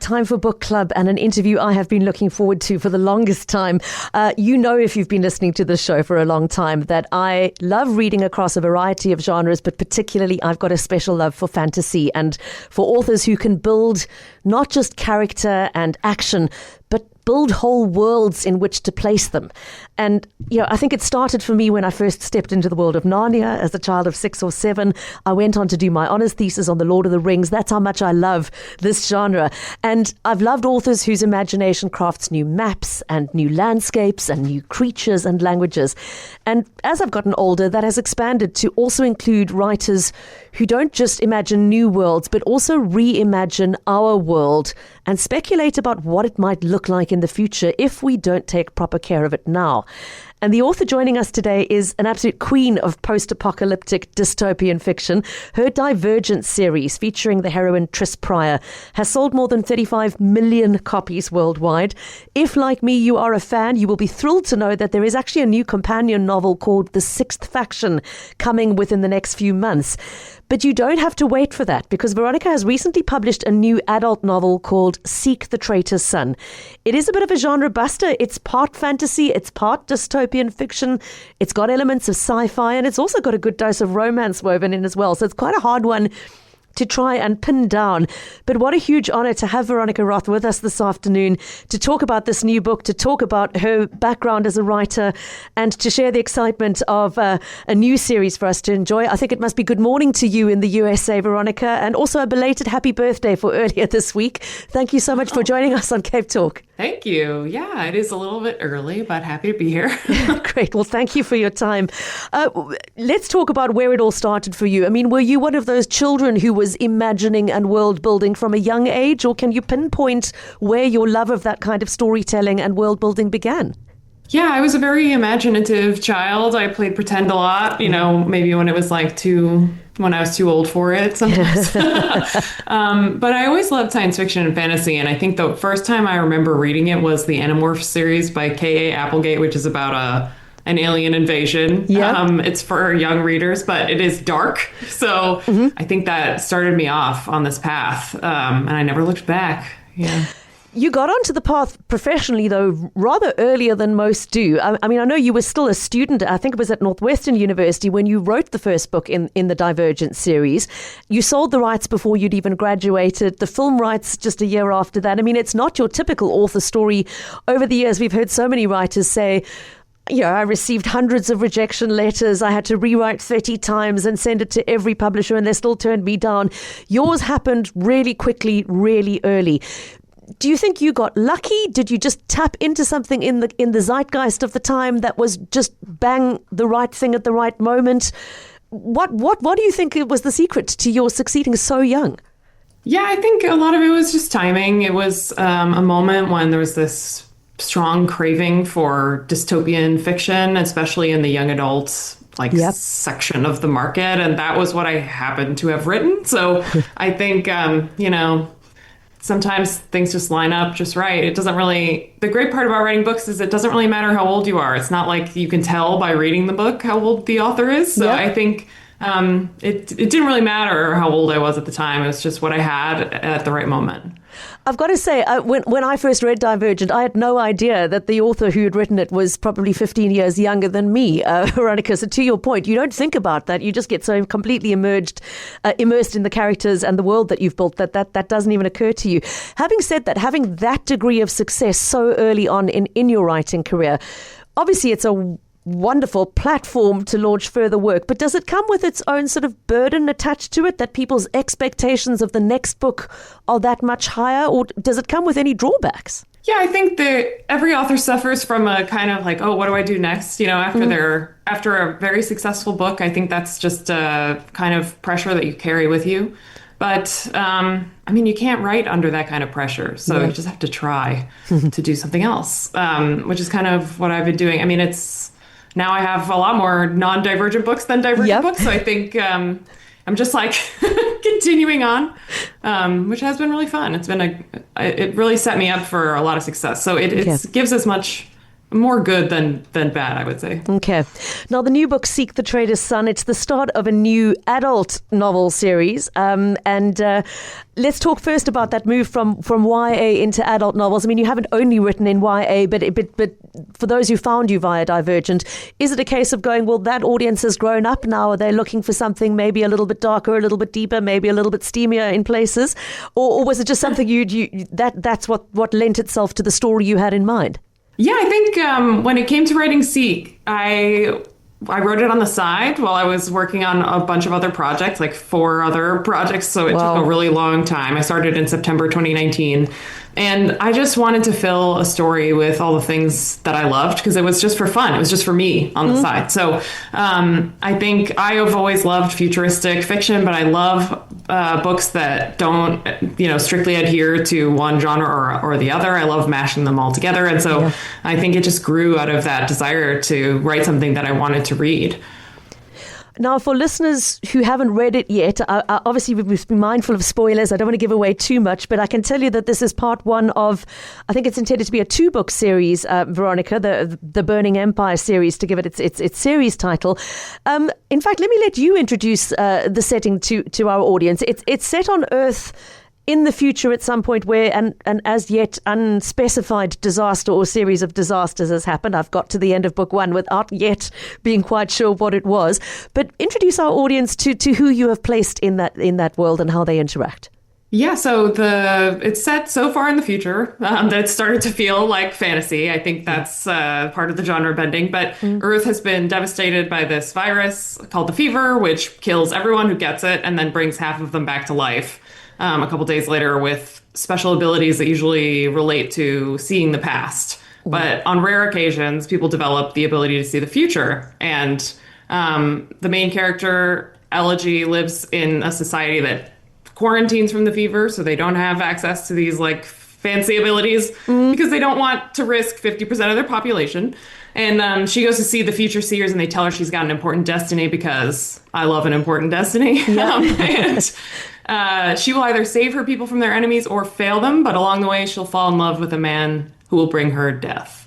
time for book club and an interview I have been looking forward to for the longest time. You know, if you've been listening to this show for a long time, that I love reading across a variety of genres, but particularly I've got a special love for fantasy and for authors who can build not just character and action, but build whole worlds in which to place them. And, you know, I think it started for me when I first stepped into the world of Narnia as a child of 6 or 7. I went on to do my honours thesis on the Lord of the Rings. That's how much I love this genre. And I've loved authors whose imagination crafts new maps and new landscapes and new creatures and languages. And as I've gotten older, that has expanded to also include writers who don't just imagine new worlds, but also reimagine our world and speculate about what it might look like in the future if we don't take proper care of it now. And the author joining us today is an absolute queen of post-apocalyptic dystopian fiction. Her Divergent series, featuring the heroine Tris Prior, has sold more than 35 million copies worldwide. If, like me, you are a fan, you will be thrilled to know that there is actually a new companion novel called The Sixth Faction coming within the next few months. But you don't have to wait for that, because Veronica has recently published a new adult novel called Seek the Traitor's Son. It is a bit of a genre buster. It's part fantasy, it's part dystopian fiction, it's got elements of sci-fi, and it's also got a good dose of romance woven in as well. So it's quite a hard one to try and pin down. But what a huge honor to have Veronica Roth with us this afternoon to talk about this new book, to talk about her background as a writer, and to share the excitement of a new series for us to enjoy. I think it must be good morning to you in the USA, Veronica, and also a belated happy birthday for earlier this week. Thank you so much for joining us on CapeTalk. Thank you. Yeah, it is a little bit early, but happy to be here. Great. Well, thank you for your time. Let's talk about where it all started for you. I mean, were you one of those children who was imagining and world building from a young age, or can you pinpoint where your love of that kind of storytelling and world building began? Yeah, I was a very imaginative child. I played pretend a lot, maybe when it was when I was too old for it sometimes. But I always loved science fiction and fantasy. And I think the first time I remember reading it was the Animorphs series by K.A. Applegate, which is about an alien invasion. Yep. It's for young readers, but it is dark. So I think that started me off on this path. And I never looked back. Yeah. You got onto the path professionally, though, rather earlier than most do. I mean, I know you were still a student. I think it was at Northwestern University when you wrote the first book in the Divergent series. You sold the rights before you'd even graduated, the film rights just a year after that. I mean, it's not your typical author story. Over the years, we've heard so many writers say, I received hundreds of rejection letters. I had to rewrite 30 times and send it to every publisher, and they still turned me down. Yours happened really quickly, really early. Do you think you got lucky? Did you just tap into something in the zeitgeist of the time that was just bang the right thing at the right moment? What do you think was the secret to your succeeding so young? Yeah, I think a lot of it was just timing. It was a moment when there was this strong craving for dystopian fiction, especially in the young adults section of the market, and that was what I happened to have written. So I think sometimes things just line up just right. It doesn't really, the great part about writing books is it doesn't really matter how old you are. It's not like you can tell by reading the book how old the author is. So I think it didn't really matter how old I was at the time. It was just what I had at the right moment. I've got to say, when I first read Divergent, I had no idea that the author who had written it was probably 15 years younger than me, Veronica. So to your point, you don't think about that. You just get so completely immersed in the characters and the world that you've built that doesn't even occur to you. Having said that, having that degree of success so early on in your writing career, obviously it's a wonderful platform to launch further work, but does it come with its own sort of burden attached to it, that people's expectations of the next book are that much higher, or does it come with any drawbacks? Yeah, I think that every author suffers from a kind of what do I do next? After a very successful book. I think that's just a kind of pressure that you carry with you. But you can't write under that kind of pressure. So you just have to try to do something else, which is kind of what I've been doing. I mean, now I have a lot more non-divergent books than divergent books. So I think I'm just continuing on, which has been really fun. It really set me up for a lot of success. So it gives as much more good than bad, I would say. Okay. Now, the new book, Seek the Traitor's Son, it's the start of a new adult novel series. Let's talk first about that move from YA into adult novels. I mean, you haven't only written in YA, but for those who found you via Divergent, is it a case of going, well, that audience has grown up now? Are they looking for something maybe a little bit darker, a little bit deeper, maybe a little bit steamier in places? Or was it just something that's what lent itself to the story you had in mind? Yeah, I think when it came to writing Seek, I wrote it on the side while I was working on a bunch of other projects, like 4 other projects. So it took a really long time. I started in September 2019. And I just wanted to fill a story with all the things that I loved because it was just for fun. It was just for me on the side. So I think I have always loved futuristic fiction, but I love books that don't, strictly adhere to one genre or the other. I love mashing them all together. And so I think it just grew out of that desire to write something that I wanted to read. Now, for listeners who haven't read it yet, obviously we must be mindful of spoilers. I don't want to give away too much, but I can tell you that this is part 1 of, I think it's intended to be a 2-book series, Veronica, the Burning Empire series, to give it its series title. In fact, let me let you introduce the setting to our audience. It's set on Earth in the future at some point where an as yet unspecified disaster or series of disasters has happened. I've got to the end of book 1 without yet being quite sure what it was. But introduce our audience to who you have placed in that world and how they interact. Yeah, so it's set so far in the future that it started to feel like fantasy. I think that's part of the genre bending. But Earth has been devastated by this virus called the fever, which kills everyone who gets it and then brings half of them back to life a couple days later with special abilities that usually relate to seeing the past. But on rare occasions, people develop the ability to see the future. And the main character, Elegy, lives in a society that quarantines from the fever, so they don't have access to these like fancy abilities because they don't want to risk 50% of their population. And she goes to see the future seers, and they tell her she's got an important destiny because I love an important destiny. And she will either save her people from their enemies or fail them, but along the way she'll fall in love with a man who will bring her death.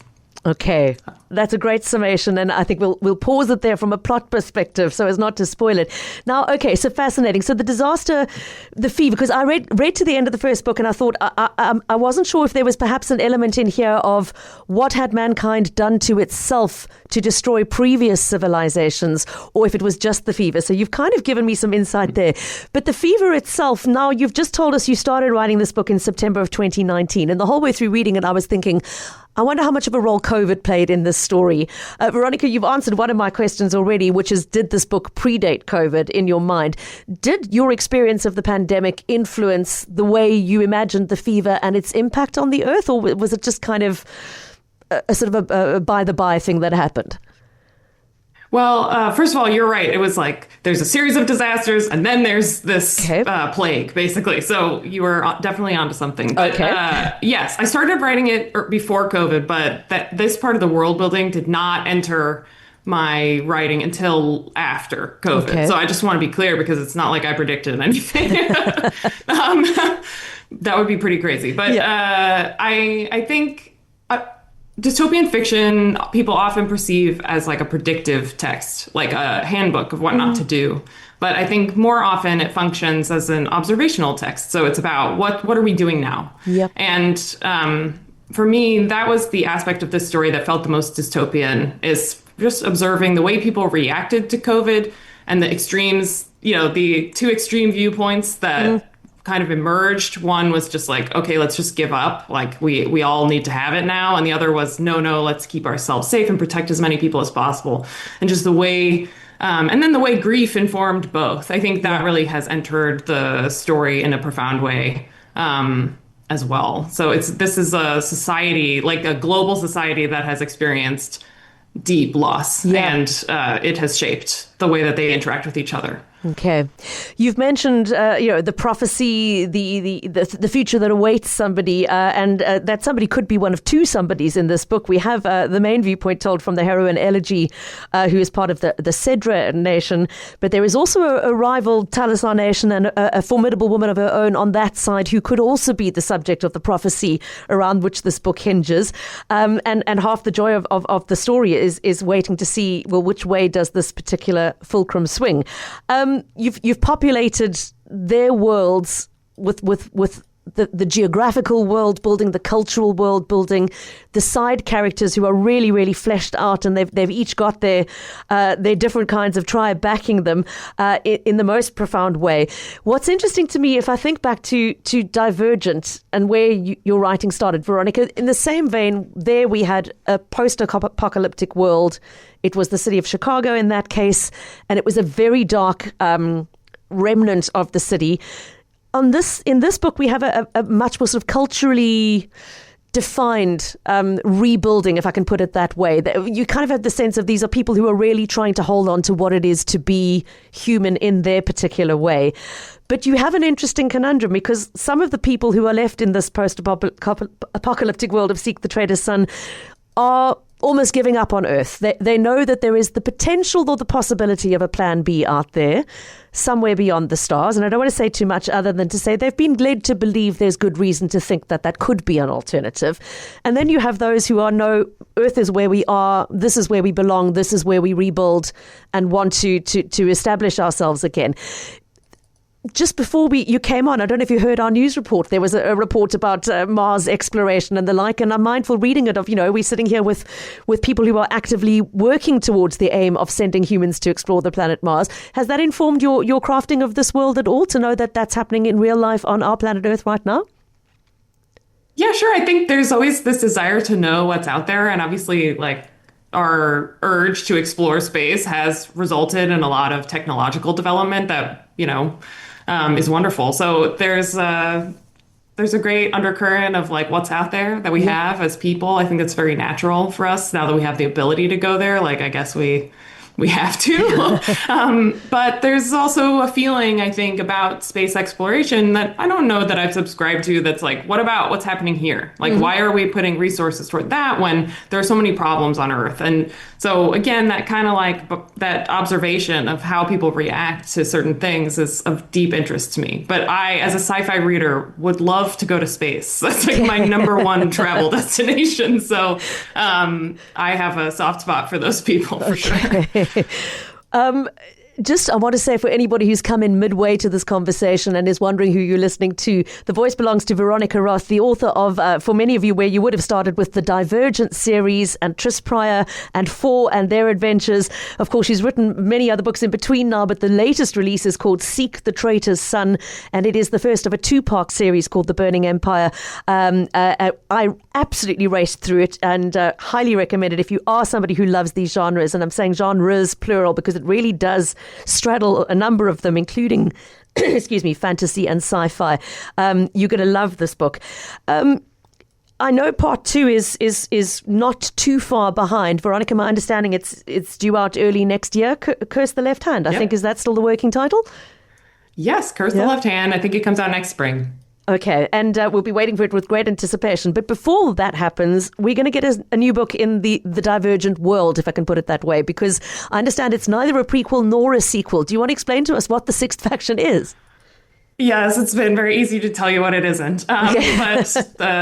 Okay, that's a great summation, and I think we'll pause it there from a plot perspective so as not to spoil it. Now, okay, so fascinating. So the disaster, the fever, because I read to the end of the first book and I thought I wasn't sure if there was perhaps an element in here of what had mankind done to itself to destroy previous civilizations, or if it was just the fever. So you've kind of given me some insight there. But the fever itself, now you've just told us you started writing this book in September of 2019, and the whole way through reading it, I was thinking, I wonder how much of a role COVID played in this story. Veronica, you've answered one of my questions already, which is, did this book predate COVID in your mind? Did your experience of the pandemic influence the way you imagined the fever and its impact on the Earth, or was it just kind of a sort of a by-the-by thing that happened? Well, first of all, you're right. It was like there's a series of disasters and then there's this plague, basically. So you were definitely onto something. But yes, I started writing it before COVID, but this part of the world building did not enter my writing until after COVID. Okay. So I just want to be clear because it's not like I predicted anything. That would be pretty crazy. But I think... dystopian fiction, people often perceive as like a predictive text, like a handbook of what not to do. But I think more often it functions as an observational text. So it's about what are we doing now? Yep. And for me, that was the aspect of this story that felt the most dystopian, is just observing the way people reacted to COVID and the extremes, the 2 extreme viewpoints that kind of emerged. One was just like, okay, let's just give up. Like we all need to have it now. And the other was, no, let's keep ourselves safe and protect as many people as possible. And just the way, and then the way grief informed both. I think that really has entered the story in a profound way as well. So this is a society, like a global society that has experienced deep loss, and it has shaped the way that they interact with each other. Okay, you've mentioned the prophecy, the future that awaits somebody, and that somebody could be one of two somebodies in this book. We have the main viewpoint told from the heroine Elegy, who is part of the Cedra nation, but there is also a rival Talisar nation and a formidable woman of her own on that side who could also be the subject of the prophecy around which this book hinges. And half the joy of the story is waiting to see, well, which way does this particular fulcrum swing? You've populated their worlds with the geographical world building, the cultural world building, the side characters who are really, really fleshed out, and they've each got their different kinds of tribe backing them in the most profound way. What's interesting to me, if I think back to Divergent and where your writing started, Veronica, in the same vein, there we had a post-apocalyptic world. It was the city of Chicago in that case, and it was a very dark remnant of the city. In this book, we have a much more sort of culturally defined rebuilding, if I can put it that way. You kind of have the sense of these are people who are really trying to hold on to what it is to be human in their particular way. But you have an interesting conundrum, because some of the people who are left in this post-apocalyptic world of Seek the Traitor's Son are almost giving up on Earth. They know that there is the potential or the possibility of a plan B out there, somewhere beyond the stars. And I don't want to say too much other than to say they've been led to believe there's good reason to think that could be an alternative. And then you have those who are, no, Earth is where we are, this is where we belong, this is where we rebuild and want to establish ourselves again. Just before you came on, I don't know if you heard our news report. There was a report about Mars exploration and the like, and I'm mindful reading it of, we're sitting here with people who are actively working towards the aim of sending humans to explore the planet Mars. Has that informed your crafting of this world at all, to know that that's happening in real life on our planet Earth right now? Yeah, sure. I think there's always this desire to know what's out there, and obviously, like, our urge to explore space has resulted in a lot of technological development that, is wonderful. So there's a great undercurrent of like what's out there that we have as people. I think it's very natural for us now that we have the ability to go there. Like, I guess we have to. But there's also a feeling, I think, about space exploration that I don't know that I've subscribed to, that's like, what about what's happening here? Like, why are we putting resources toward that when there are so many problems on Earth? And so, again, that kind of like that observation of how people react to certain things is of deep interest to me. But I, as a sci-fi reader, would love to go to space. That's like my number one travel destination. So I have a soft spot for those people, for sure. I want to say, for anybody who's come in midway to this conversation and is wondering who you're listening to, the voice belongs to Veronica Roth, the author of, for many of you, where you would have started with the Divergent series and Tris Prior and Four and Their Adventures. Of course, she's written many other books in between now, but the latest release is called Seek the Traitor's Son, and it is the first of a two-part series called The Burning Empire. I absolutely raced through it and highly recommend it if you are somebody who loves these genres, and I'm saying genres plural because it really does straddle a number of them, including fantasy and sci-fi. You're going to love this book. I know part 2 is not too far behind. Veronica, my understanding it's due out early next year. Curse the Left Hand, I think. Is that still the working title? Yes, Curse the Left Hand. I think it comes out next spring. Okay, and we'll be waiting for it with great anticipation. But before that happens, we're going to get a new book in the Divergent world, if I can put it that way, because I understand it's neither a prequel nor a sequel. Do you want to explain to us what the Sixth Faction is? Yes, it's been very easy to tell you what it isn't. But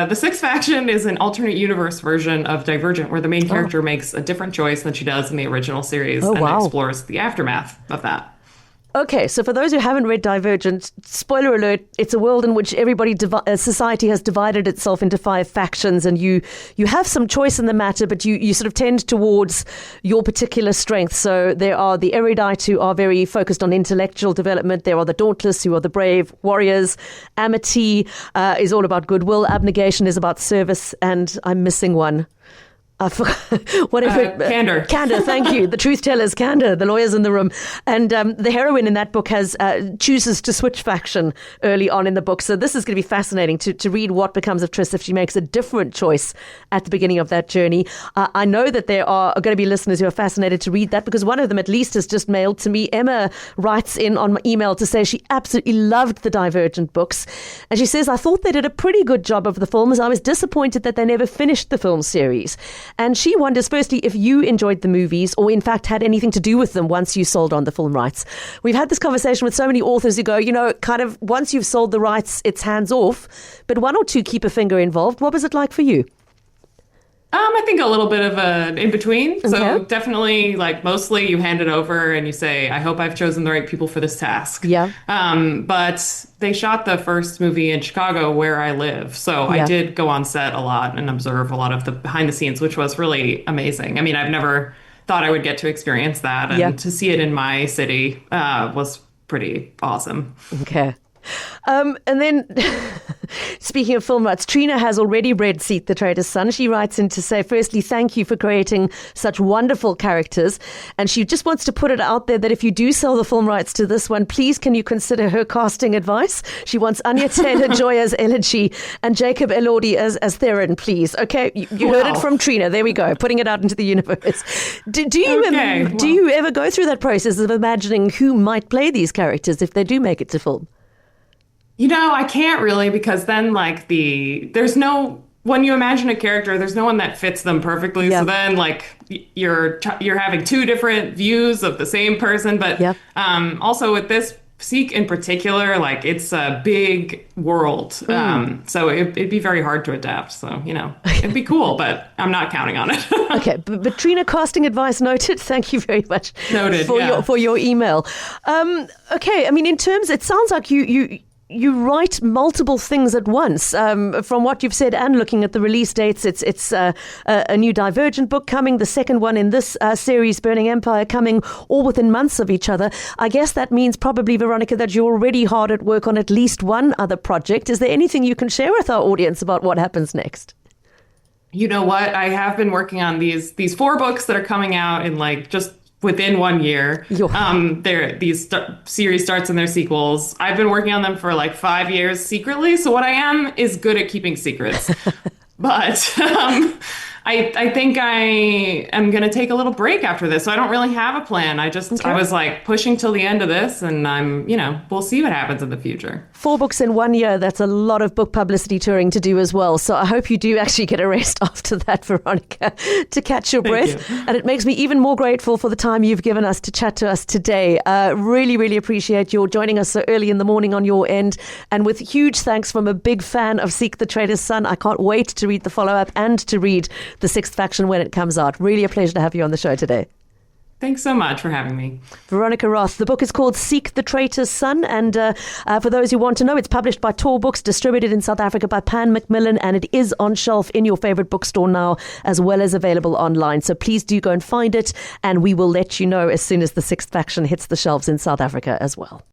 the Sixth Faction is an alternate universe version of Divergent, where the main character makes a different choice than she does in the original series and explores the aftermath of that. Okay, so for those who haven't read Divergent, spoiler alert, it's a world in which society has divided itself into 5 factions, and you have some choice in the matter, but you sort of tend towards your particular strength. So there are the erudite who are very focused on intellectual development. There are the dauntless who are the brave warriors. Amity is all about goodwill. Abnegation is about service, and I'm missing one. Whatever. Candor. Candor, thank you. The truth tellers, Candor, the lawyers in the room. And the heroine in that book chooses to switch faction early on in the book. So this is going to be fascinating to read what becomes of Tris if she makes a different choice at the beginning of that journey. I know that there are going to be listeners who are fascinated to read that, because one of them at least has just mailed to me. Emma writes in on my email to say she absolutely loved the Divergent books. And she says, I thought they did a pretty good job of the films. I was disappointed that they never finished the film series. And she wonders, firstly, if you enjoyed the movies or in fact had anything to do with them once you sold on the film rights. We've had this conversation with so many authors who go, kind of once you've sold the rights, it's hands off, but one or two keep a finger involved. What was it like for you? I think a little bit of an in-between. So definitely, mostly you hand it over and you say, I hope I've chosen the right people for this task. Yeah. But they shot the first movie in Chicago where I live. So I did go on set a lot and observe a lot of the behind the scenes, which was really amazing. I mean, I've never thought I would get to experience that. And to see it in my city was pretty awesome. Okay. And then, speaking of film rights, Trina has already read Seek the Traitor's Son. She writes in to say, firstly, thank you for creating such wonderful characters. And she just wants to put it out there that if you do sell the film rights to this one, please can you consider her casting advice? She wants Anya Taylor-Joy as Elegy and Jacob Elordi as Theron, please. Okay, you heard it from Trina. There we go, putting it out into the universe. Do you ever go through that process of imagining who might play these characters if they do make it to film? I can't really, because then when you imagine a character, there's no one that fits them perfectly. So then you're having two different views of the same person. But also with this Seek in particular, it's a big world. So it'd be very hard to adapt. So, it'd be cool, but I'm not counting on it. Okay. But Trina, casting advice noted. Thank you very much noted, for your email. Okay. I mean, in terms, it sounds like you write multiple things at once. From what you've said and looking at the release dates, it's a new Divergent book coming, the second one in this series, Burning Empire, coming all within months of each other. I guess that means probably, Veronica, that you're already hard at work on at least one other project. Is there anything you can share with our audience about what happens next? You know what? I have been working on these 4 books that are coming out in just within 1 year. These series starts and their sequels. I've been working on them for 5 years secretly. So what I am is good at keeping secrets. But I think I am going to take a little break after this. So I don't really have a plan. I was pushing till the end of this, and we'll see what happens in the future. 4 books in 1 year. That's a lot of book publicity touring to do as well. So I hope you do actually get a rest after that, Veronica, to catch your breath. And it makes me even more grateful for the time you've given us to chat to us today. Really, really appreciate your joining us so early in the morning on your end. And with huge thanks from a big fan of Seek the Traitor's Son. I can't wait to read the follow-up and to read The Sixth Faction when it comes out. Really a pleasure to have you on the show today. Thanks so much for having me. Veronica Roth. The book is called Seek the Traitor's Son. And for those who want to know, it's published by Tor Books, distributed in South Africa by Pan Macmillan, and it is on shelf in your favorite bookstore now, as well as available online. So please do go and find it, and we will let you know as soon as The Sixth Faction hits the shelves in South Africa as well.